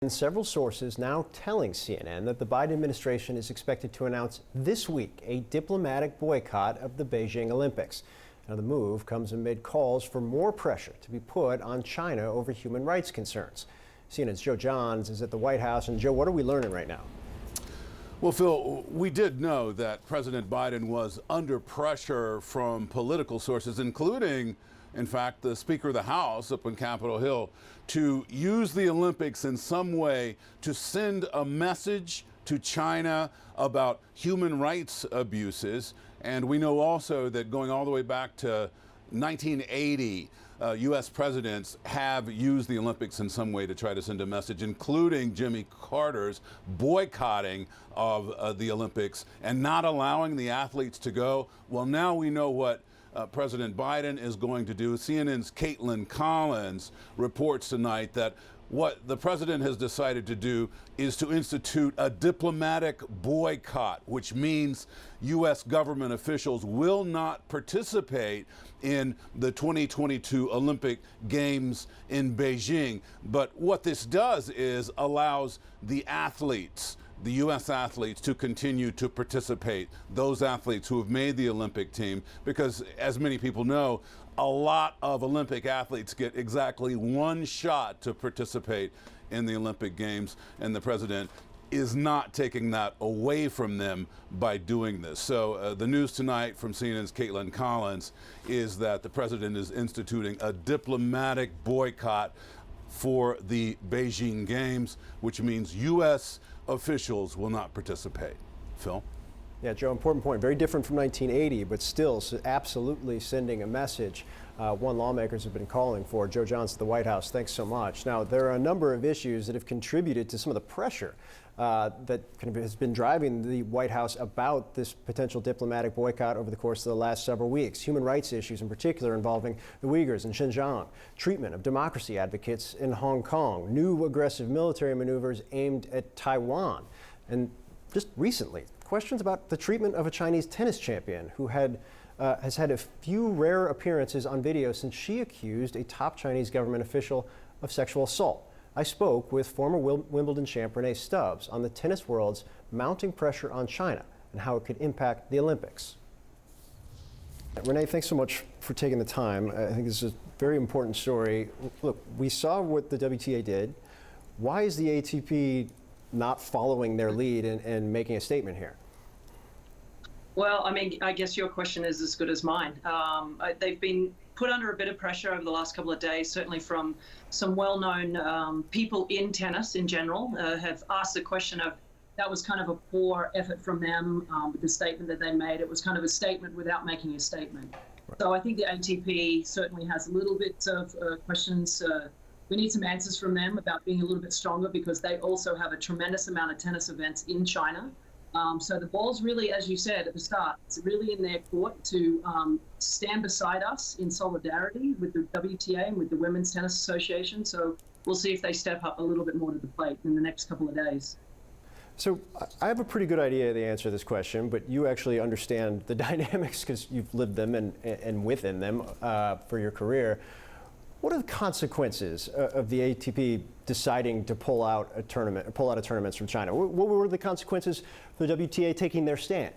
And several sources now telling CNN that the Biden administration is expected to announce this week a diplomatic boycott of the Beijing Olympics. Now, the move comes amid calls for more pressure to be put on China over human rights concerns. CNN's Joe Johns is at the White House. And Joe, what are we learning right now? Well, Phil, we did know that President Biden was under pressure from political sources, including, in fact, the Speaker of the House up on Capitol Hill, to use the Olympics in some way to send a message to China about human rights abuses. And we know also that going all the way back to 1980, U.S. presidents have used the Olympics in some way to try to send a message, including Jimmy Carter's boycotting of the Olympics and not allowing the athletes to go. Well, now we know what President Biden is going to do. CNN's Caitlin Collins reports tonight that what the president has decided to do is to institute a diplomatic boycott, which means U.S. government officials will not participate in the 2022 Olympic Games in Beijing. But what this does is allows the athletes, the U.S. athletes, to continue to participate, those athletes who have made the Olympic team, because as many people know, a lot of Olympic athletes get exactly one shot to participate in the Olympic Games, and the president is not taking that away from them by doing this. So the news tonight from CNN's Caitlin Collins is that the president is instituting a diplomatic boycott for the Beijing Games, which means U.S. officials will not participate. Phil? Yeah, Joe, important point. Very different from 1980, but still absolutely sending a message. One lawmakers have been calling for. Joe Johns at the White House, thanks so much. Now, there are a number of issues that have contributed to some of the pressure that kind of has been driving the White House about this potential diplomatic boycott over the course of the last several weeks. Human rights issues in particular involving the Uyghurs in Xinjiang, treatment of democracy advocates in Hong Kong, new aggressive military maneuvers aimed at Taiwan, and just recently, questions about the treatment of a Chinese tennis champion who has had a few rare appearances on video since she accused a top Chinese government official of sexual assault. I spoke with former Wimbledon champ Rennae Stubbs on the tennis world's mounting pressure on China and how it could impact the Olympics. Rennae, thanks so much for taking the time. I think this is a very important story. Look, we saw what the WTA did. Why is the ATP not following their lead and making a statement here? Well, I mean, I guess your question is as good as mine. They've been put under a bit of pressure over the last couple of days, certainly from some well-known people in tennis in general, have asked the question of, that was kind of a poor effort from them with the statement that they made. It was kind of a statement without making a statement. Right. So I think the ATP certainly has a little bit of questions. We need some answers from them about being a little bit stronger, because they also have a tremendous amount of tennis events in China. So the ball's really, as you said at the start, it's really in their court to stand beside us in solidarity with the WTA and with the Women's Tennis Association. So we'll see if they step up a little bit more to the plate in the next couple of days. So I have a pretty good idea of the answer to this question, but you actually understand the dynamics because you've lived them and within them for your career. What are the consequences of the ATP deciding to pull out a tournaments from China? What were the consequences for the WTA taking their stand?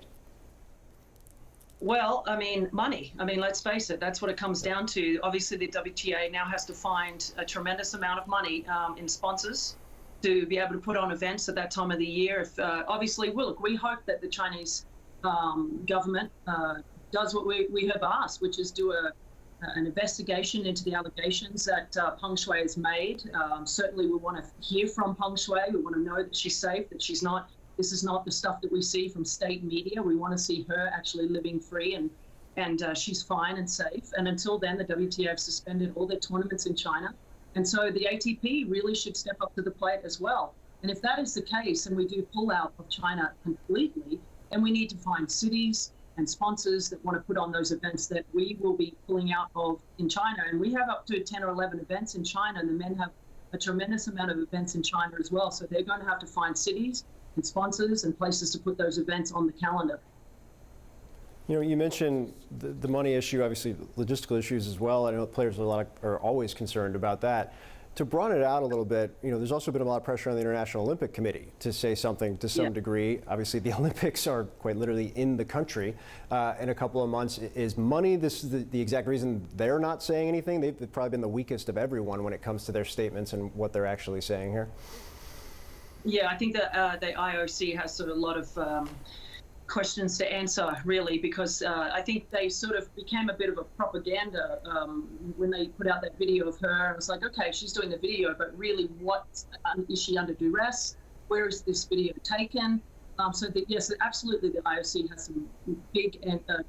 Well, I mean, money. I mean, let's face it, that's what it comes down to. Obviously, the WTA now has to find a tremendous amount of money in sponsors to be able to put on events at that time of the year. If obviously, look, we hope that the Chinese government does what we have asked, which is do an investigation into the allegations that Peng Shuai has made. Certainly we want to hear from Peng Shuai. We want to know that she's safe, that she's not, this is not the stuff that we see from state media. We want to see her actually living free and she's fine and safe. And until then, the WTA have suspended all their tournaments in China. And so the ATP really should step up to the plate as well. And if that is the case, and we do pull out of China completely, then we need to find cities and sponsors that want to put on those events that we will be pulling out of in China. And we have up to 10 or 11 events in China, and the men have a tremendous amount of events in China as well. So they're going to have to find cities and sponsors and places to put those events on the calendar. You know, you mentioned the money issue, obviously logistical issues as well. I know players are always concerned about that. To broaden it out a little bit, there's also been a lot of pressure on the International Olympic Committee to say something to some degree. Obviously, the Olympics are quite literally in the country in a couple of months. Is money the exact reason they're not saying anything? They've probably been the weakest of everyone when it comes to their statements and what they're actually saying here. Yeah, I think that the IOC has sort of a lot of questions to answer, really, because I think they sort of became a bit of a propaganda when they put out that video of her. It was like, okay, she's doing the video, but really, what is she under duress? Where is this video taken? So yes, absolutely, the IOC has some big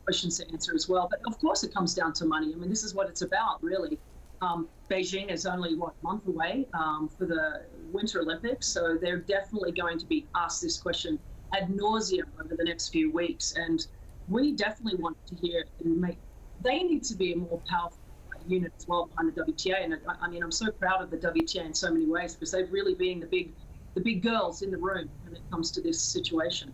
questions to answer as well. But of course, it comes down to money. I mean, this is what it's about, really. Beijing is only, a month away for the Winter Olympics, so they're definitely going to be asked this question ad nauseum over the next few weeks. And we definitely want to hear they need to be a more powerful unit as well behind the WTA. And I mean, I'm so proud of the WTA in so many ways, because they've really been the big girls in the room when it comes to this situation.